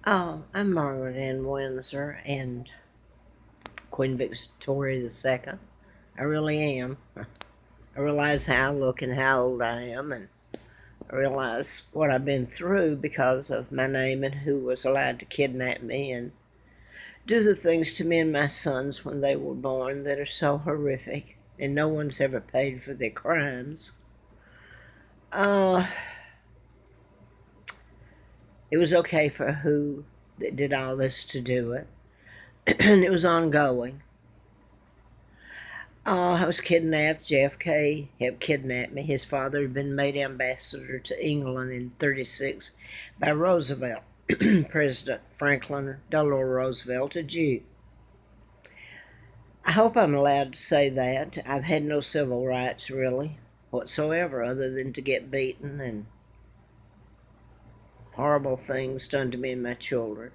I'm Margaret Ann Windsor and Queen Victoria II. I really am. I realize how I look and how old I am, and I realize what I've been through because of my name and who was allowed to kidnap me and do the things to me and my sons when they were born that are so horrific, and no one's ever paid for their crimes. Uh, it was okay for who that did all this to do it, and it was ongoing. I was kidnapped. JFK helped kidnap me. His father had been made ambassador to England in 36 by Roosevelt, President Franklin Delano Roosevelt, a Jew. I hope I'm allowed to say that. I've had no civil rights, really, whatsoever, other than to get beaten and horrible things done to me and my children.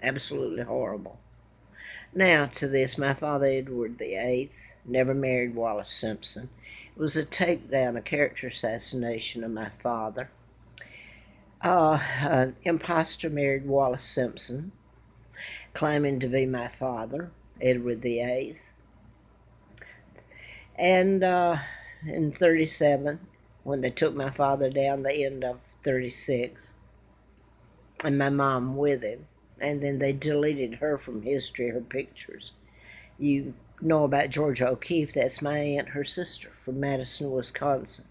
Absolutely horrible. Now to this, my father Edward VIII never married Wallace Simpson. It was a takedown, a character assassination of my father. An imposter married Wallace Simpson, claiming to be my father, Edward VIII. And in 37, when they took my father down, the end of 36, and my mom with him, and then they deleted her from history, her pictures. You know about Georgia O'Keeffe, that's my aunt, her sister, from Madison, Wisconsin.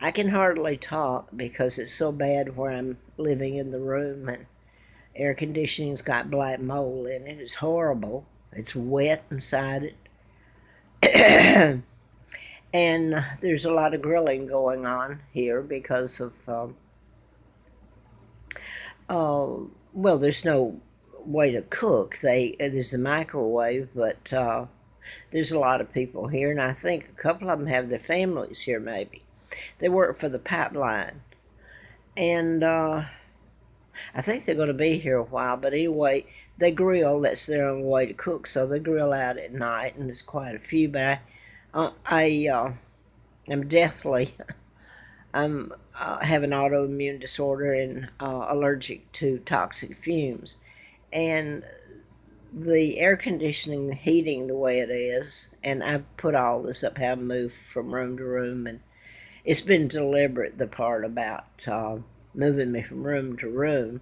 I can hardly talk because it's so bad where I'm living in the room, and air conditioning's got black mold in it. It's horrible. It's wet inside it. And there's a lot of grilling going on here because of well, there's no way to cook. There's a microwave, but there's a lot of people here, and I think a couple of them have their families here. Maybe they work for the pipeline, and I think they're going to be here a while. But anyway, they grill. That's their only way to cook, so they grill out at night, and there's quite a few. But I am deathly I'm have an autoimmune disorder and allergic to toxic fumes. And the air conditioning, heating the way it is, and I've put all this up how I move from room to room, and it's been deliberate, the part about moving me from room to room.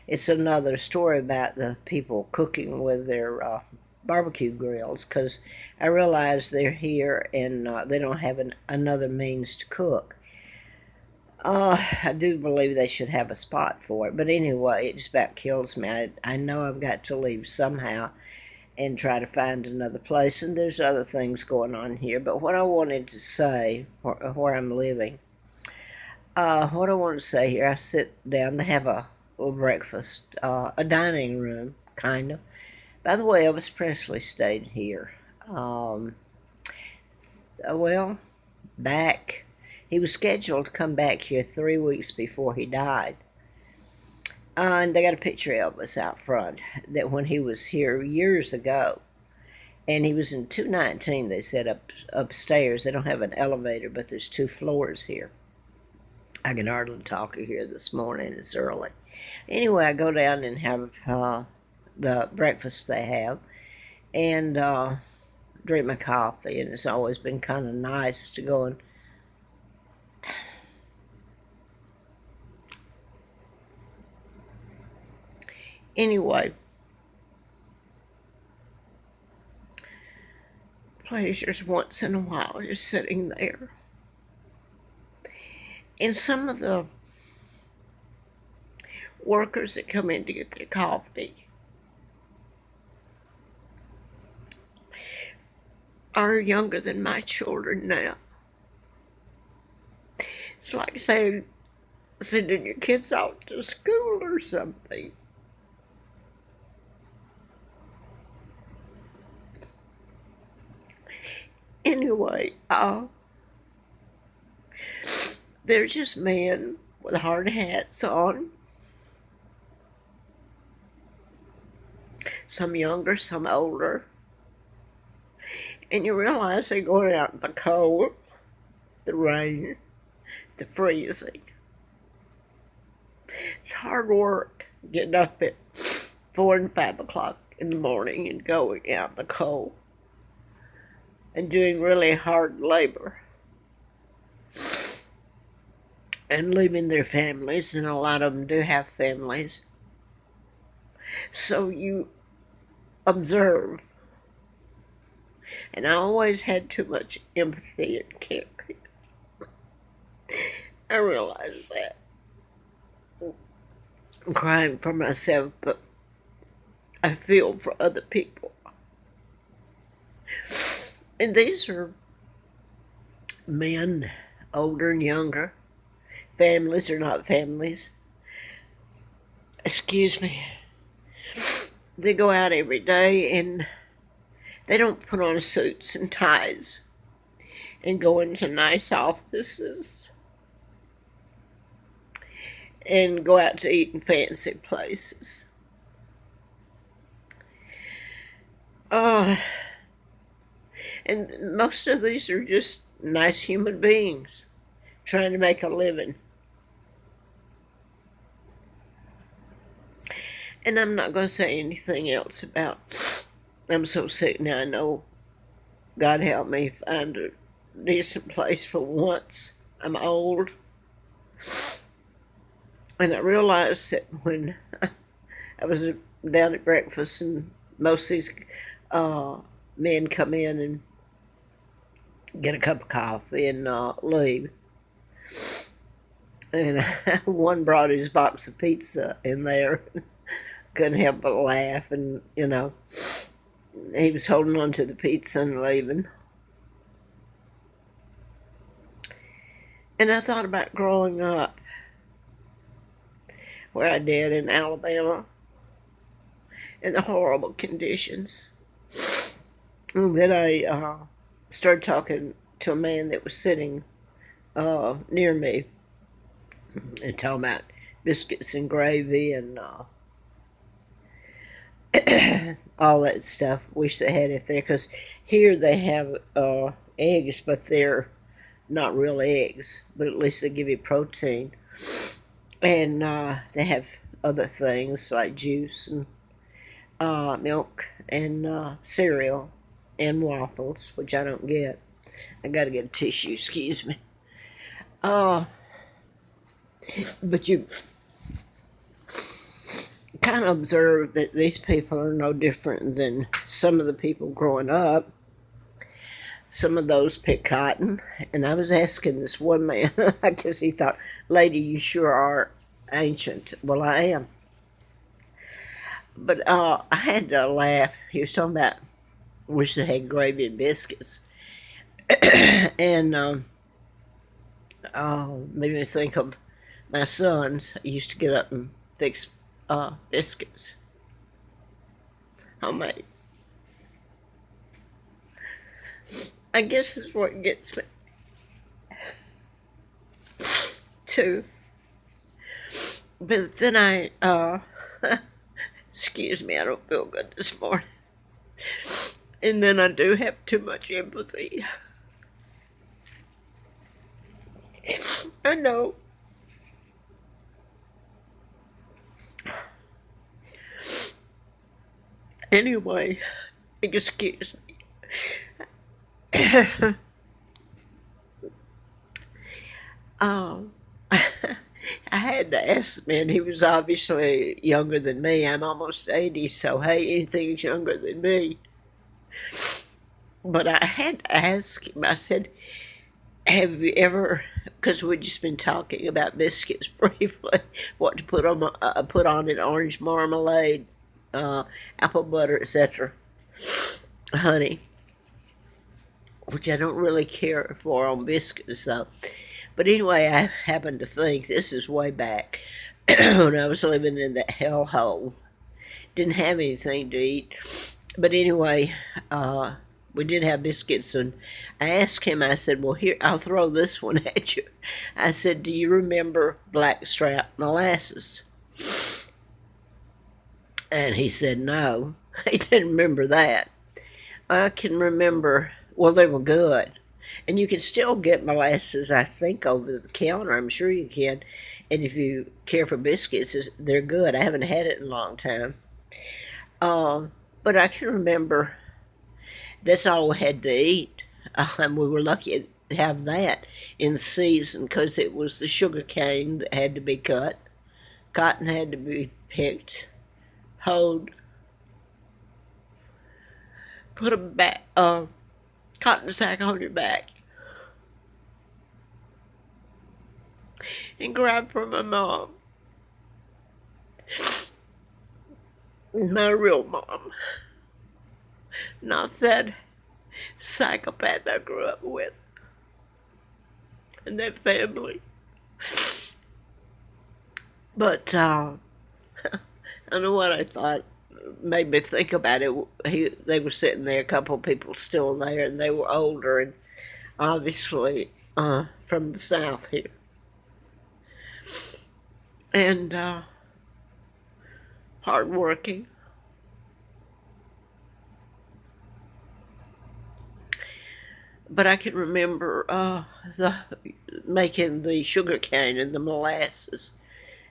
It's another story about the people cooking with their barbecue grills, because I realize they're here and they don't have another means to cook. I do believe they should have a spot for it. But anyway, it just about kills me. I know I've got to leave somehow and try to find another place. And there's other things going on here. But what I wanted to say, where I'm living, what I want to say here, I sit down, they have a little breakfast, a dining room, kind of. By the way, Elvis Presley stayed here. Well, back he was scheduled to come back here 3 weeks before he died. And they got a picture of Elvis out front that when he was here years ago. And he was in 219, they said, upstairs. They don't have an elevator, but there's 2 floors here. I can hardly talk here this morning. It's early. Anyway, I go down and have the breakfast they have and drink my coffee. And it's always been kind of nice to go and anyway, pleasures once in a while just sitting there. And some of the workers that come in to get their coffee are younger than my children now. It's like saying, sending your kids out to school or something. Anyway, they're just men with hard hats on. Some younger, some older. And you realize they're going out in the cold, the rain, the freezing. It's hard work. getting up at 4 and 5 o'clock in the morning and going out in the cold and doing really hard labor and leaving their families, and a lot of them do have families. So you observe. And I always had too much empathy and care. I realize that. I'm crying for myself, but I feel for other people. And these are men, older and younger. Families are not families. Excuse me. They go out every day and they don't put on suits and ties and go into nice offices and go out to eat in fancy places. And most of these are just nice human beings trying to make a living. And I'm not going to say anything else about, I'm so sick now. I know, God help me find a decent place for once. I'm old. And I realized that when I was down at breakfast and most of these men come in and get a cup of coffee and leave. And one brought his box of pizza in there. Couldn't help but laugh, and he was holding on to the pizza and leaving. And I thought about growing up where I did in Alabama in the horrible conditions. And then I started talking to a man that was sitting near me and talking about biscuits and gravy and all that stuff. Wish they had it there, because here they have eggs, but they're not real eggs, but at least they give you protein. And they have other things like juice and milk and cereal and waffles, which I don't get. I gotta get a tissue, excuse me. But you kind of observe that these people are no different than some of the people growing up. Some of those pick cotton. And I was asking this one man, I guess he thought, lady, you sure are ancient. Well, I am. But I had to laugh. He was talking about, wish they had gravy and biscuits. And made me think of my sons. I used to get up and fix biscuits, homemade. I guess that's what gets me too. But then I excuse me, I don't feel good this morning. And then I do have too much empathy. I know. Anyway, excuse me. I had to ask the man. He was obviously younger than me. I'm almost 80, so hey, anything's younger than me. But I had to ask him, I said, have you ever, because we've just been talking about biscuits briefly, what to put on in orange marmalade, apple butter, etc., honey, which I don't really care for on biscuits, though. But anyway, I happened to think, this is way back, when I was living in that hellhole. Didn't have anything to eat. But anyway, we did have biscuits, and I asked him, I said, well, here, I'll throw this one at you. I said, do you remember blackstrap molasses? And he said, no. He didn't remember that. I can remember, well, they were good. And you can still get molasses, I think, over the counter. I'm sure you can. And if you care for biscuits, they're good. I haven't had it in a long time. But I can remember that's all we had to eat. And we were lucky to have that in season because it was the sugar cane that had to be cut. Cotton had to be picked, hoed, put a cotton sack on your back, and grab from my mom, my real mom, not that psychopath I grew up with, and that family. But I don't know what I thought made me think about it. They were sitting there, a couple of people still there, and they were older and obviously from the South here. And hardworking. But I can remember making the sugar cane and the molasses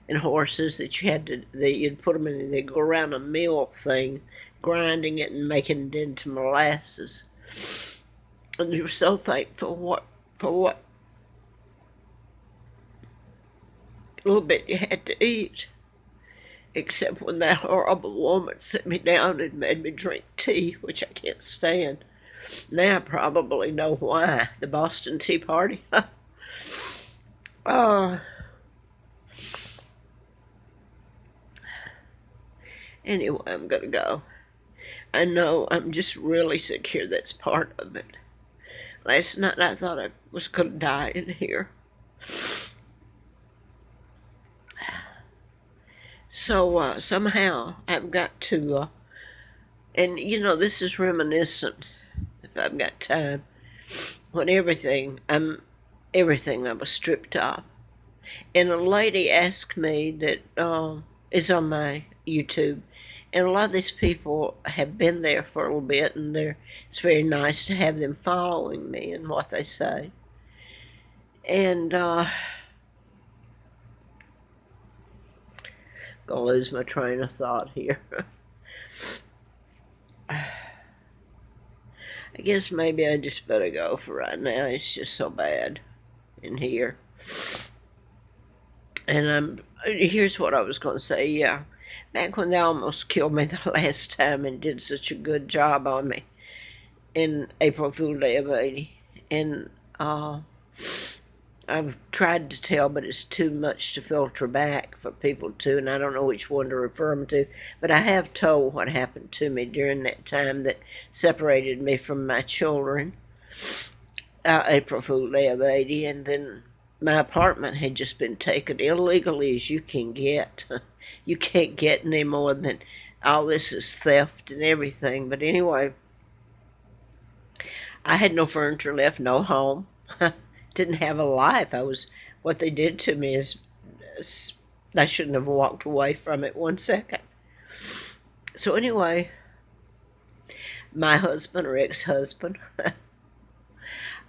and horses that you'd put them in, they'd go around a mill thing, grinding it and making it into molasses. And you were so thankful for what little bit you had to eat. Except when that horrible woman set me down and made me drink tea, which I can't stand. Now I probably know why. The Boston Tea Party. Anyway, I'm going to go. I know I'm just really secure that's part of it. Last night I thought I was going to die in here. So somehow I've got to, and this is reminiscent, if I've got time, when everything was stripped off. And a lady asked me that is on my YouTube, and a lot of these people have been there for a little bit, and it's very nice to have them following me and what they say. And gonna lose my train of thought here. I guess maybe I just better go for right now. It's just so bad in here. And here's what I was going to say. Yeah, back when they almost killed me the last time and did such a good job on me in April Fool Day of '80. And I've tried to tell, but it's too much to filter back for people to, and I don't know which one to refer them to. But I have told what happened to me during that time that separated me from my children, April Fool Day of '80, and then my apartment had just been taken illegally as you can get. You can't get any more than all this is theft and everything. But anyway, I had no furniture left, no home. Didn't have a life. What they did to me is I shouldn't have walked away from it 1 second. So anyway, my husband or ex-husband,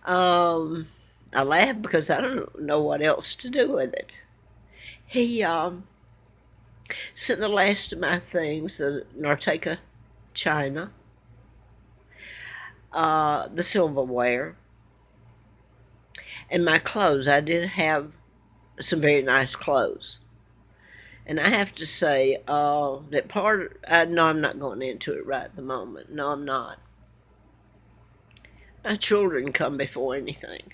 I laugh because I don't know what else to do with it. He sent the last of my things, the Narteka china, the silverware, and my clothes. I did have some very nice clothes. And I have to say that no, I'm not going into it right at the moment. No, I'm not. My children come before anything.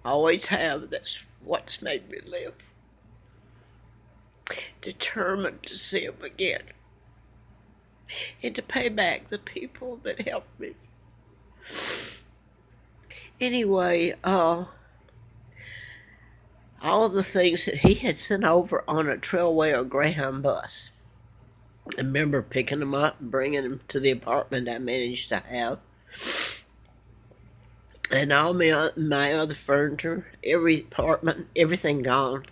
Always have. That's what's made me live. Determined to see them again. And to pay back the people that helped me. Anyway, all of the things that he had sent over on a Trailway or Greyhound bus. I remember picking them up and bringing them to the apartment I managed to have. And all my other furniture, every apartment, everything gone.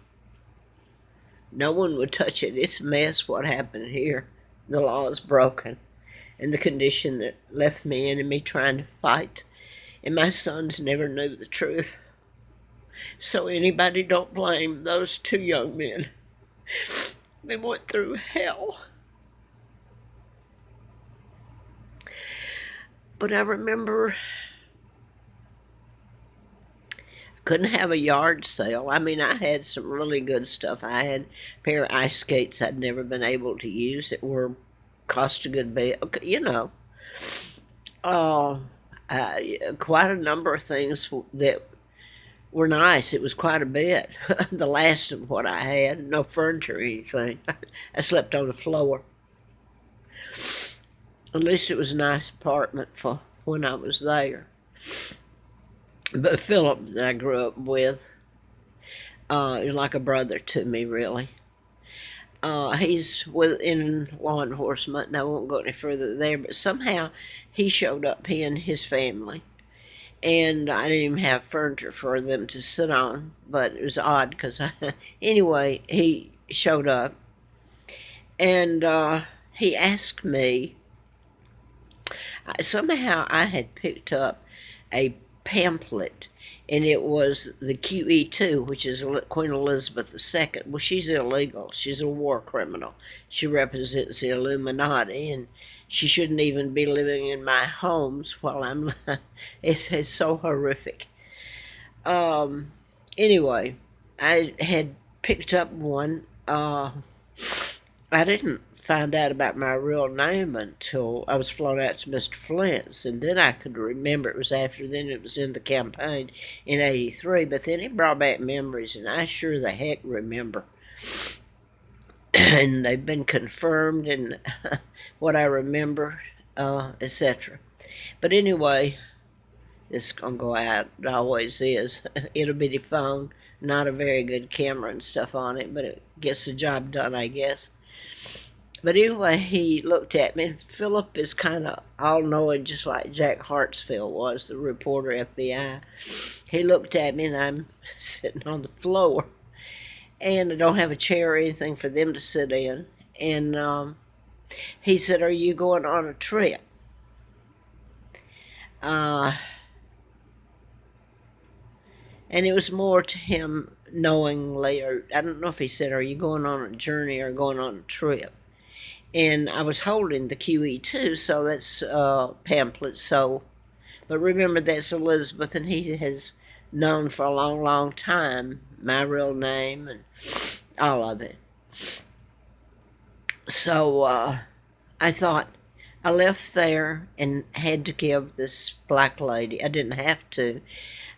No one would touch it. It's a mess what happened here. The law is broken. And the condition that left me in and me trying to fight. And my sons never knew the truth. So anybody don't blame those two young men. They went through hell. But I remember couldn't have a yard sale. I mean, I had some really good stuff. I had a pair of ice skates I'd never been able to use that were cost a good bit. You know, uh, uh, quite a number of things that were nice. It was quite a bit. The last of what I had, no furniture or anything. I slept on the floor. At least it was a nice apartment for when I was there. But Philip, that I grew up with, is like a brother to me, really. He's in law enforcement, and I won't go any further there. But somehow he showed up, he and his family, and I didn't even have furniture for them to sit on. But it was odd because, anyway, he showed up, and he asked me. Somehow I had picked up a pamphlet, and it was the QE2, which is Queen Elizabeth II. Well, she's illegal. She's a war criminal. She represents the Illuminati, and she shouldn't even be living in my homes while I'm. It's so horrific. Anyway, I had picked up one. I didn't find out about my real name until I was flown out to Mr. Flint's, and then I could remember. It was after then. It was in the campaign in '83, but then it brought back memories, and I sure the heck remember. And they've been confirmed in what I remember, etc. But anyway, it's gonna go out. It always is. It'll be the phone, not a very good camera and stuff on it, but it gets the job done, I guess. But anyway, he looked at me, and Philip is kind of all-knowing, just like Jack Hartsfield was, the reporter, FBI. He looked at me, and I'm sitting on the floor, and I don't have a chair or anything for them to sit in. And he said, "Are you going on a trip?" Uh, and it was more to him knowingly, or I don't know if he said, "Are you going on a journey or going on a trip?" And I was holding the QE2, so that's pamphlet. So, but remember, that's Elizabeth, and he has known for a long, long time my real name and all of it. So I thought I left there and had to give this black lady. I didn't have to,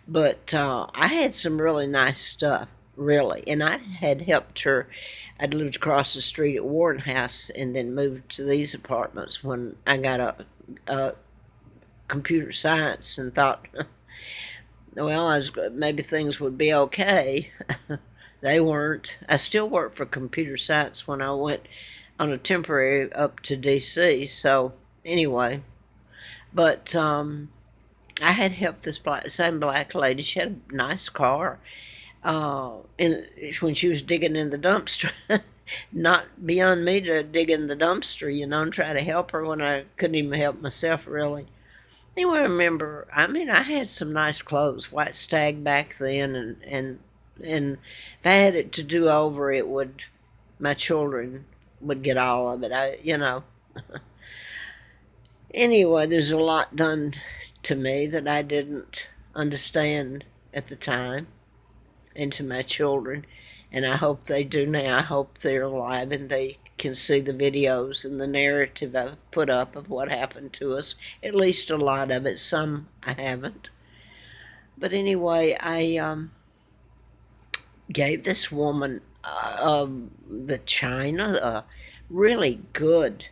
but I had some really nice stuff, really, and I had helped her. I'd lived across the street at Warren House and then moved to these apartments when I got a computer science and thought, well, maybe things would be okay. They weren't. I still worked for computer science when I went on a temporary up to D.C. So anyway, but I had helped this same black lady. She had a nice car. When she was digging in the dumpster, not beyond me to dig in the dumpster, and try to help her when I couldn't even help myself, really. Anyway, I remember, I mean, I had some nice clothes, white stag back then, and if I had it to do over, my children would get all of it. Anyway, there's a lot done to me that I didn't understand at the time, and to my children, and I hope they do now. I hope they're alive and they can see the videos and the narrative I've put up of what happened to us, at least a lot of it. Some I haven't. But anyway, I gave this woman the china, really good